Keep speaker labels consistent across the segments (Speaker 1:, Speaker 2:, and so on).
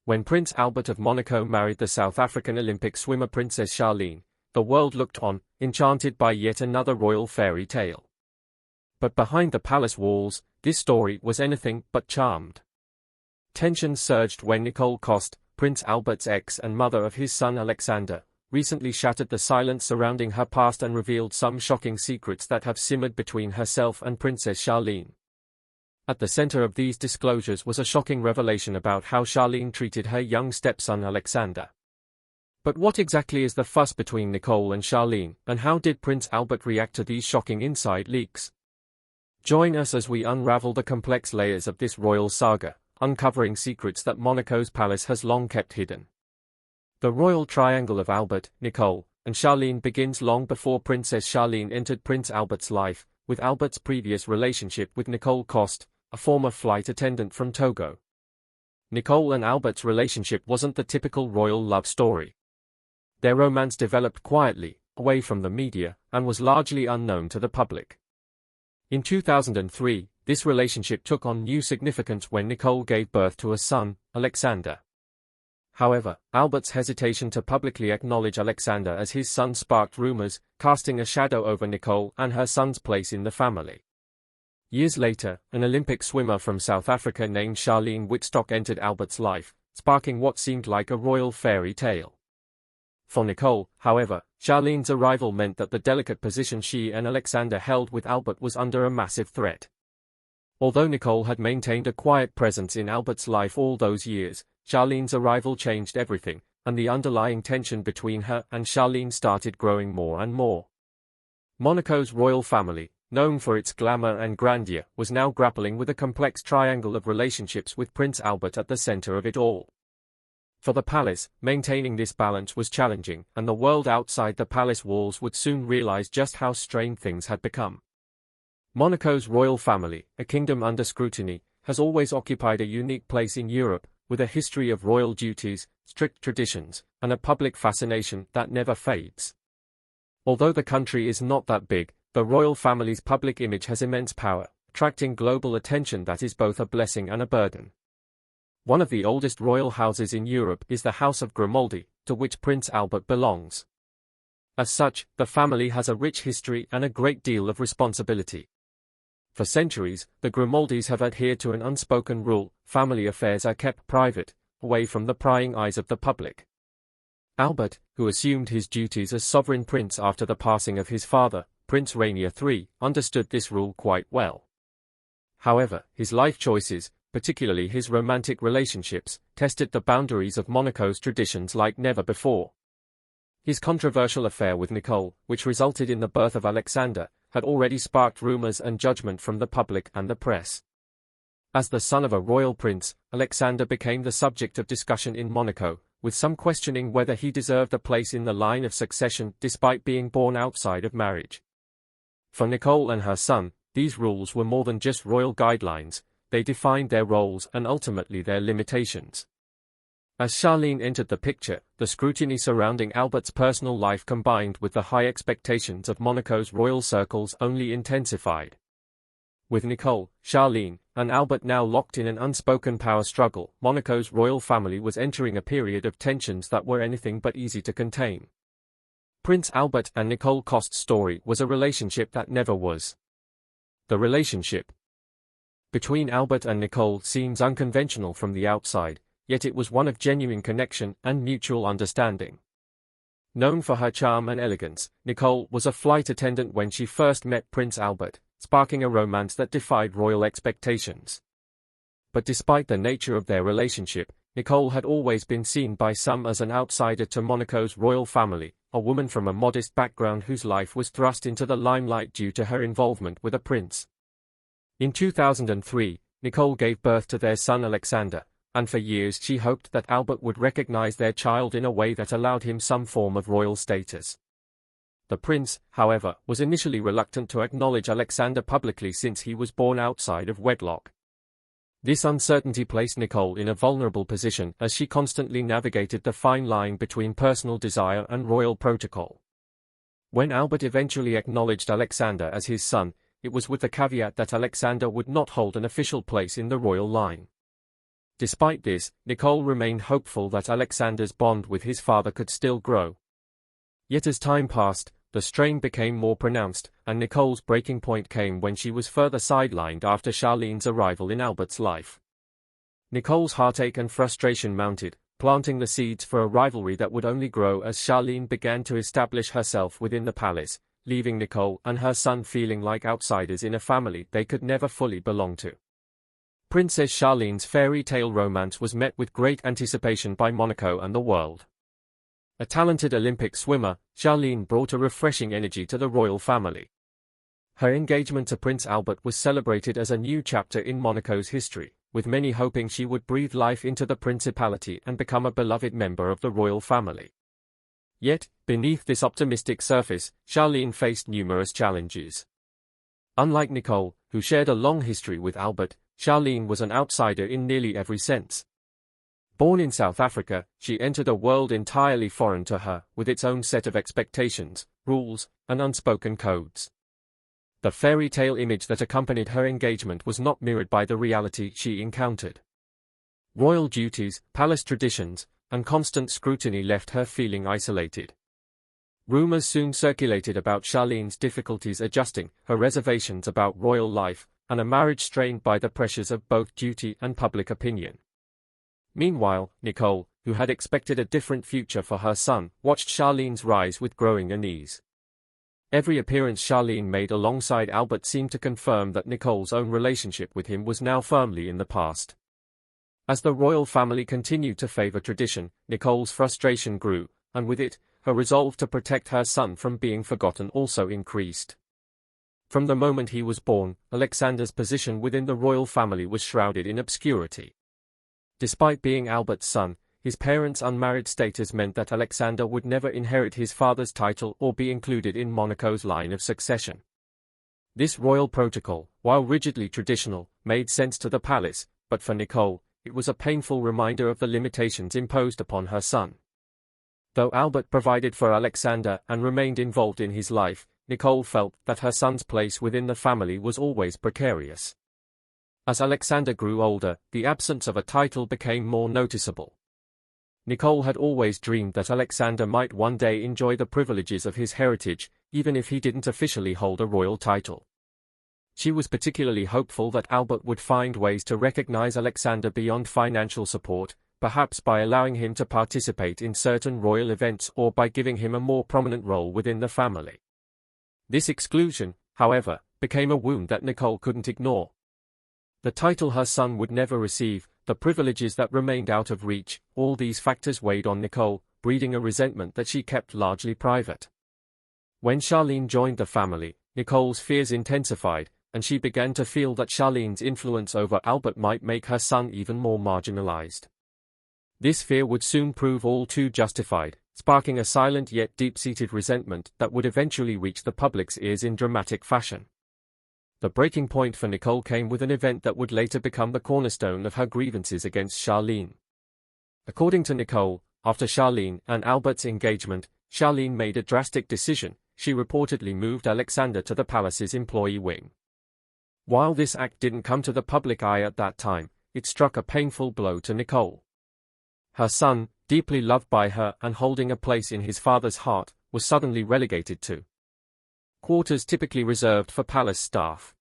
Speaker 1: When Prince Albert of Monaco married the South African Olympic swimmer Princess Charlene, the world looked on, enchanted by yet another royal fairy tale. But behind the palace walls, this story was anything but charmed. Tensions surged when Nicole Coste, Prince Albert's ex and mother of his son Alexander, recently shattered the silence surrounding her past and revealed some shocking secrets that have simmered between herself and Princess Charlene. At the center of these disclosures was a shocking revelation about how Charlene treated her young stepson Alexander. But what exactly is the fuss between Nicole and Charlene, and how did Prince Albert react to these shocking inside leaks? Join us as we unravel the complex layers of this royal saga, uncovering secrets that Monaco's palace has long kept hidden. The royal triangle of Albert, Nicole, and Charlene begins long before Princess Charlene entered Prince Albert's life, with Albert's previous relationship with Nicole Coste, a former flight attendant from Togo. Nicole and Albert's relationship wasn't the typical royal love story. Their romance developed quietly, away from the media, and was largely unknown to the public. In 2003, this relationship took on new significance when Nicole gave birth to a son, Alexander. However, Albert's hesitation to publicly acknowledge Alexander as his son sparked rumors, casting a shadow over Nicole and her son's place in the family. Years later, an Olympic swimmer from South Africa named Charlene Wittstock entered Albert's life, sparking what seemed like a royal fairy tale. For Nicole, however, Charlene's arrival meant that the delicate position she and Alexander held with Albert was under a massive threat. Although Nicole had maintained a quiet presence in Albert's life all those years, Charlene's arrival changed everything, and the underlying tension between her and Charlene started growing more and more. Monaco's royal family, known for its glamour and grandeur, was now grappling with a complex triangle of relationships with Prince Albert at the center of it all. For the palace, maintaining this balance was challenging, and the world outside the palace walls would soon realize just how strained things had become. Monaco's royal family, a kingdom under scrutiny, has always occupied a unique place in Europe, with a history of royal duties, strict traditions, and a public fascination that never fades. Although the country is not that big, the royal family's public image has immense power, attracting global attention that is both a blessing and a burden. One of the oldest royal houses in Europe is the House of Grimaldi, to which Prince Albert belongs. As such, the family has a rich history and a great deal of responsibility. For centuries, the Grimaldis have adhered to an unspoken rule: family affairs are kept private, away from the prying eyes of the public. Albert, who assumed his duties as sovereign prince after the passing of his father, Prince Rainier III, understood this rule quite well. However, his life choices, particularly his romantic relationships, tested the boundaries of Monaco's traditions like never before. His controversial affair with Nicole, which resulted in the birth of Alexander, had already sparked rumors and judgment from the public and the press. As the son of a royal prince, Alexander became the subject of discussion in Monaco, with some questioning whether he deserved a place in the line of succession despite being born outside of marriage. For Nicole and her son, these rules were more than just royal guidelines; they defined their roles and ultimately their limitations. As Charlene entered the picture, the scrutiny surrounding Albert's personal life combined with the high expectations of Monaco's royal circles only intensified. With Nicole, Charlene, and Albert now locked in an unspoken power struggle, Monaco's royal family was entering a period of tensions that were anything but easy to contain. Prince Albert and Nicole Coste's story was a relationship that never was. The relationship between Albert and Nicole seems unconventional from the outside, yet it was one of genuine connection and mutual understanding. Known for her charm and elegance, Nicole was a flight attendant when she first met Prince Albert, sparking a romance that defied royal expectations. But despite the nature of their relationship, Nicole had always been seen by some as an outsider to Monaco's royal family, a woman from a modest background whose life was thrust into the limelight due to her involvement with a prince. In 2003, Nicole gave birth to their son Alexander, and for years she hoped that Albert would recognize their child in a way that allowed him some form of royal status. The prince, however, was initially reluctant to acknowledge Alexander publicly since he was born outside of wedlock. This uncertainty placed Nicole in a vulnerable position as she constantly navigated the fine line between personal desire and royal protocol. When Albert eventually acknowledged Alexander as his son, it was with the caveat that Alexander would not hold an official place in the royal line. Despite this, Nicole remained hopeful that Alexander's bond with his father could still grow. Yet as time passed, the strain became more pronounced, and Nicole's breaking point came when she was further sidelined after Charlene's arrival in Albert's life. Nicole's heartache and frustration mounted, planting the seeds for a rivalry that would only grow as Charlene began to establish herself within the palace, leaving Nicole and her son feeling like outsiders in a family they could never fully belong to. Princess Charlene's fairy tale romance was met with great anticipation by Monaco and the world. A talented Olympic swimmer, Charlene brought a refreshing energy to the royal family. Her engagement to Prince Albert was celebrated as a new chapter in Monaco's history, with many hoping she would breathe life into the principality and become a beloved member of the royal family. Yet, beneath this optimistic surface, Charlene faced numerous challenges. Unlike Nicole, who shared a long history with Albert, Charlene was an outsider in nearly every sense. Born in South Africa, she entered a world entirely foreign to her, with its own set of expectations, rules, and unspoken codes. The fairy tale image that accompanied her engagement was not mirrored by the reality she encountered. Royal duties, palace traditions, and constant scrutiny left her feeling isolated. Rumors soon circulated about Charlene's difficulties adjusting, her reservations about royal life, and a marriage strained by the pressures of both duty and public opinion. Meanwhile, Nicole, who had expected a different future for her son, watched Charlene's rise with growing unease. Every appearance Charlene made alongside Albert seemed to confirm that Nicole's own relationship with him was now firmly in the past. As the royal family continued to favor tradition, Nicole's frustration grew, and with it, her resolve to protect her son from being forgotten also increased. From the moment he was born, Alexander's position within the royal family was shrouded in obscurity. Despite being Albert's son, his parents' unmarried status meant that Alexander would never inherit his father's title or be included in Monaco's line of succession. This royal protocol, while rigidly traditional, made sense to the palace, but for Nicole, it was a painful reminder of the limitations imposed upon her son. Though Albert provided for Alexander and remained involved in his life, Nicole felt that her son's place within the family was always precarious. As Alexander grew older, the absence of a title became more noticeable. Nicole had always dreamed that Alexander might one day enjoy the privileges of his heritage, even if he didn't officially hold a royal title. She was particularly hopeful that Albert would find ways to recognize Alexander beyond financial support, perhaps by allowing him to participate in certain royal events or by giving him a more prominent role within the family. This exclusion, however, became a wound that Nicole couldn't ignore. The title her son would never receive, the privileges that remained out of reach, all these factors weighed on Nicole, breeding a resentment that she kept largely private. When Charlene joined the family, Nicole's fears intensified, and she began to feel that Charlene's influence over Albert might make her son even more marginalized. This fear would soon prove all too justified, sparking a silent yet deep-seated resentment that would eventually reach the public's ears in dramatic fashion. The breaking point for Nicole came with an event that would later become the cornerstone of her grievances against Charlene. According to Nicole, after Charlene and Albert's engagement, Charlene made a drastic decision. She reportedly moved Alexander to the palace's employee wing. While this act didn't come to the public eye at that time, it struck a painful blow to Nicole. Her son, deeply loved by her and holding a place in his father's heart, was suddenly relegated to quarters typically reserved for palace staff.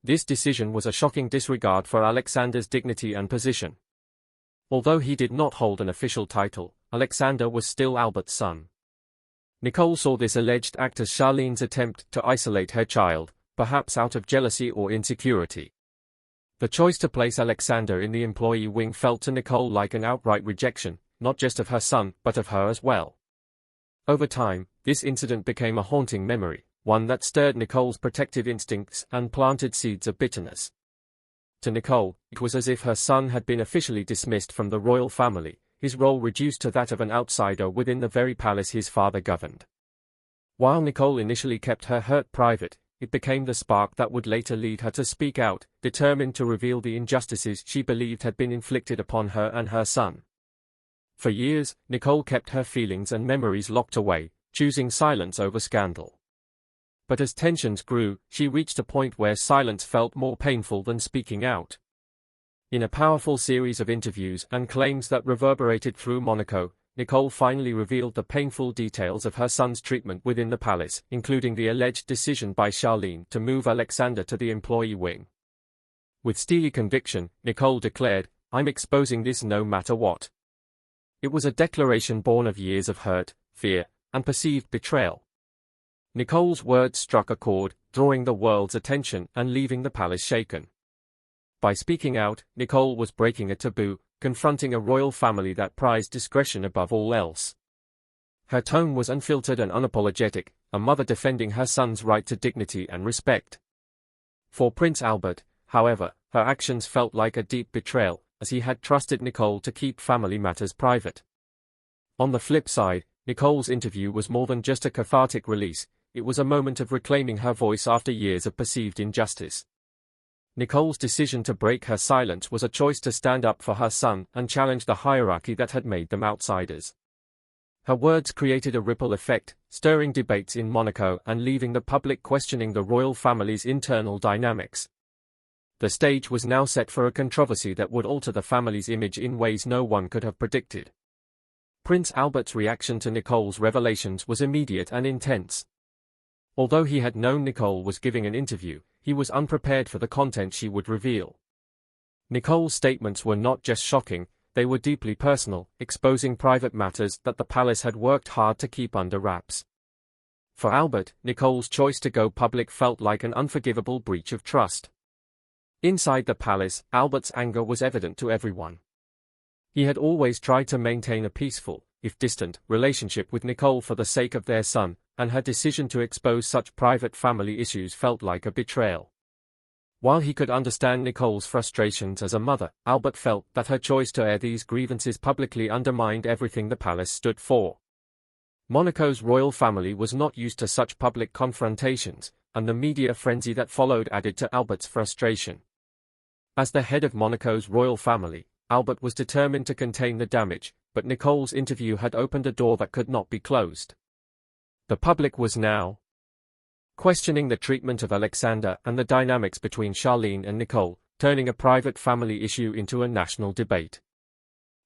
Speaker 1: This decision was a shocking disregard for Alexander's dignity and position. Although he did not hold an official title, Alexander was still Albert's son. Nicole saw this alleged act as Charlene's attempt to isolate her child, perhaps out of jealousy or insecurity. The choice to place Alexander in the employee wing felt to Nicole like an outright rejection, not just of her son, but of her as well. Over time, this incident became a haunting memory, one that stirred Nicole's protective instincts and planted seeds of bitterness. To Nicole, it was as if her son had been officially dismissed from the royal family, his role reduced to that of an outsider within the very palace his father governed. While Nicole initially kept her hurt private, it became the spark that would later lead her to speak out, determined to reveal the injustices she believed had been inflicted upon her and her son. For years, Nicole kept her feelings and memories locked away, choosing silence over scandal. But as tensions grew, she reached a point where silence felt more painful than speaking out. In a powerful series of interviews and claims that reverberated through Monaco, Nicole finally revealed the painful details of her son's treatment within the palace, including the alleged decision by Charlene to move Alexander to the employee wing. With steely conviction, Nicole declared, "I'm exposing this no matter what." It was a declaration born of years of hurt, fear, and perceived betrayal. Nicole's words struck a chord, drawing the world's attention and leaving the palace shaken. By speaking out, Nicole was breaking a taboo, confronting a royal family that prized discretion above all else. Her tone was unfiltered and unapologetic, a mother defending her son's right to dignity and respect. For Prince Albert, however, her actions felt like a deep betrayal, as he had trusted Nicole to keep family matters private. On the flip side, Nicole's interview was more than just a cathartic release, it was a moment of reclaiming her voice after years of perceived injustice. Nicole's decision to break her silence was a choice to stand up for her son and challenge the hierarchy that had made them outsiders. Her words created a ripple effect, stirring debates in Monaco and leaving the public questioning the royal family's internal dynamics. The stage was now set for a controversy that would alter the family's image in ways no one could have predicted. Prince Albert's reaction to Nicole's revelations was immediate and intense. Although he had known Nicole was giving an interview, he was unprepared for the content she would reveal. Nicole's statements were not just shocking, they were deeply personal, exposing private matters that the palace had worked hard to keep under wraps. For Albert, Nicole's choice to go public felt like an unforgivable breach of trust. Inside the palace, Albert's anger was evident to everyone. He had always tried to maintain a peaceful, if distant, relationship with Nicole for the sake of their son, and her decision to expose such private family issues felt like a betrayal. While he could understand Nicole's frustrations as a mother, Albert felt that her choice to air these grievances publicly undermined everything the palace stood for. Monaco's royal family was not used to such public confrontations, and the media frenzy that followed added to Albert's frustration. As the head of Monaco's royal family, Albert was determined to contain the damage, but Nicole's interview had opened a door that could not be closed. The public was now questioning the treatment of Alexander and the dynamics between Charlene and Nicole, turning a private family issue into a national debate.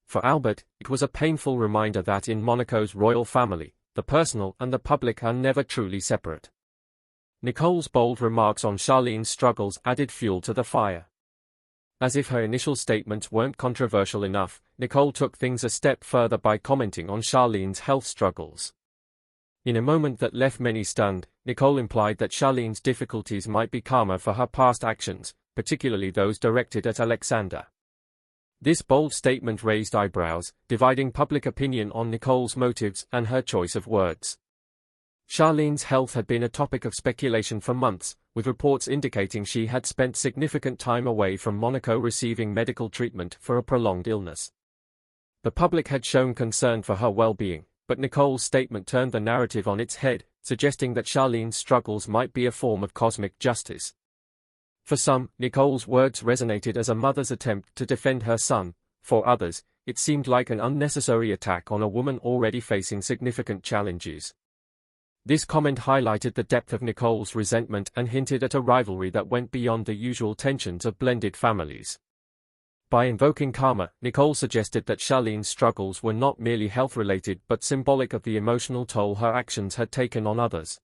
Speaker 1: For Albert, it was a painful reminder that in Monaco's royal family, the personal and the public are never truly separate. Nicole's bold remarks on Charlene's struggles added fuel to the fire. As if her initial statements weren't controversial enough, Nicole took things a step further by commenting on Charlene's health struggles. In a moment that left many stunned, Nicole implied that Charlene's difficulties might be karma for her past actions, particularly those directed at Alexander. This bold statement raised eyebrows, dividing public opinion on Nicole's motives and her choice of words. Charlene's health had been a topic of speculation for months, with reports indicating she had spent significant time away from Monaco receiving medical treatment for a prolonged illness. The public had shown concern for her well-being, but Nicole's statement turned the narrative on its head, suggesting that Charlene's struggles might be a form of cosmic justice. For some, Nicole's words resonated as a mother's attempt to defend her son. For others, it seemed like an unnecessary attack on a woman already facing significant challenges. This comment highlighted the depth of Nicole's resentment and hinted at a rivalry that went beyond the usual tensions of blended families. By invoking karma, Nicole suggested that Charlene's struggles were not merely health-related but symbolic of the emotional toll her actions had taken on others.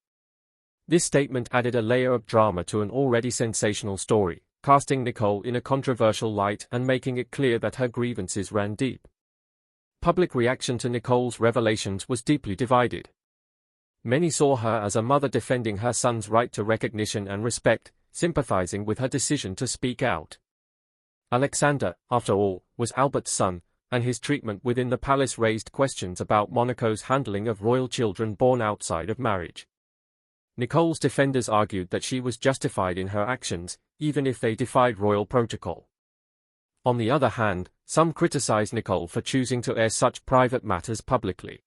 Speaker 1: This statement added a layer of drama to an already sensational story, casting Nicole in a controversial light and making it clear that her grievances ran deep. Public reaction to Nicole's revelations was deeply divided. Many saw her as a mother defending her son's right to recognition and respect, sympathizing with her decision to speak out. Alexander, after all, was Albert's son, and his treatment within the palace raised questions about Monaco's handling of royal children born outside of marriage. Nicole's defenders argued that she was justified in her actions, even if they defied royal protocol. On the other hand, some criticized Nicole for choosing to air such private matters publicly.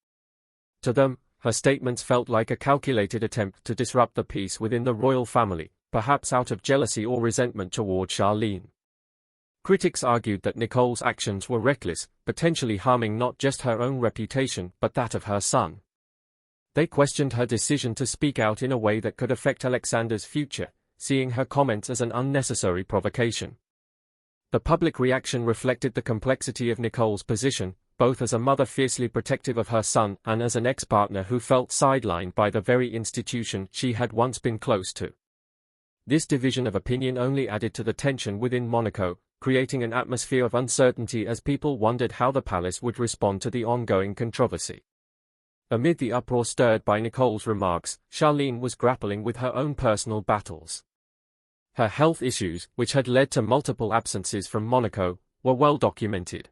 Speaker 1: To them, her statements felt like a calculated attempt to disrupt the peace within the royal family, perhaps out of jealousy or resentment toward Charlene. Critics argued that Nicole's actions were reckless, potentially harming not just her own reputation but that of her son. They questioned her decision to speak out in a way that could affect Alexander's future, seeing her comments as an unnecessary provocation. The public reaction reflected the complexity of Nicole's position, both as a mother fiercely protective of her son and as an ex-partner who felt sidelined by the very institution she had once been close to. This division of opinion only added to the tension within Monaco, creating an atmosphere of uncertainty as people wondered how the palace would respond to the ongoing controversy. Amid the uproar stirred by Nicole's remarks, Charlene was grappling with her own personal battles. Her health issues, which had led to multiple absences from Monaco, were well documented.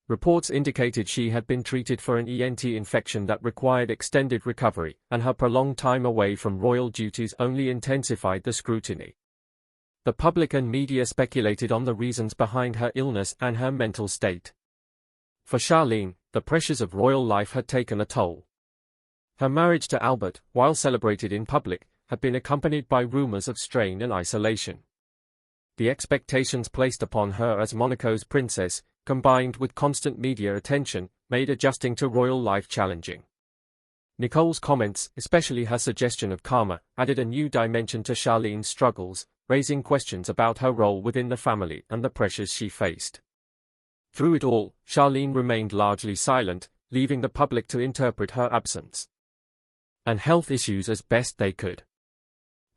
Speaker 1: Reports indicated she had been treated for an ENT infection that required extended recovery, and her prolonged time away from royal duties only intensified the scrutiny. The public and media speculated on the reasons behind her illness and her mental state. For Charlene, the pressures of royal life had taken a toll. Her marriage to Albert, while celebrated in public, had been accompanied by rumors of strain and isolation. The expectations placed upon her as Monaco's princess, combined with constant media attention, made adjusting to royal life challenging. Nicole's comments, especially her suggestion of karma, added a new dimension to Charlene's struggles, raising questions about her role within the family and the pressures she faced. Through it all, Charlene remained largely silent, leaving the public to interpret her absence and health issues as best they could.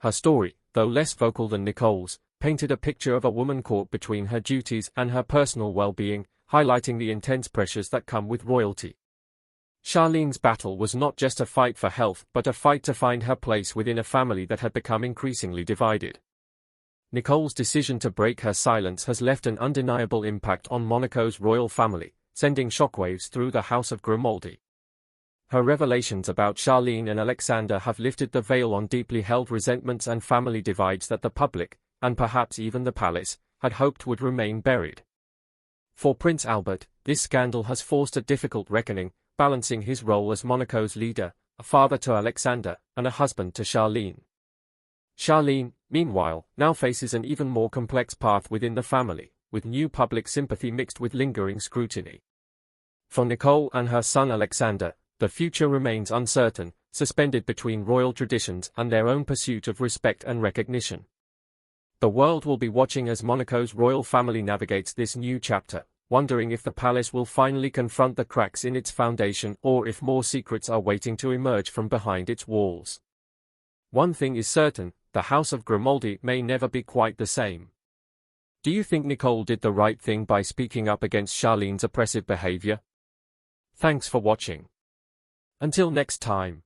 Speaker 1: Her story, though less vocal than Nicole's, painted a picture of a woman caught between her duties and her personal well-being, highlighting the intense pressures that come with royalty. Charlene's battle was not just a fight for health but a fight to find her place within a family that had become increasingly divided. Nicole's decision to break her silence has left an undeniable impact on Monaco's royal family, sending shockwaves through the House of Grimaldi. Her revelations about Charlene and Alexander have lifted the veil on deeply held resentments and family divides that the public, and perhaps even the palace, had hoped would remain buried. For Prince Albert, this scandal has forced a difficult reckoning, balancing his role as Monaco's leader, a father to Alexander, and a husband to Charlene. Charlene, meanwhile, now faces an even more complex path within the family, with new public sympathy mixed with lingering scrutiny. For Nicole and her son Alexander, the future remains uncertain, suspended between royal traditions and their own pursuit of respect and recognition. The world will be watching as Monaco's royal family navigates this new chapter, wondering if the palace will finally confront the cracks in its foundation or if more secrets are waiting to emerge from behind its walls. One thing is certain, the House of Grimaldi may never be quite the same. Do you think Nicole did the right thing by speaking up against Charlene's oppressive behavior? Thanks for watching. Until next time.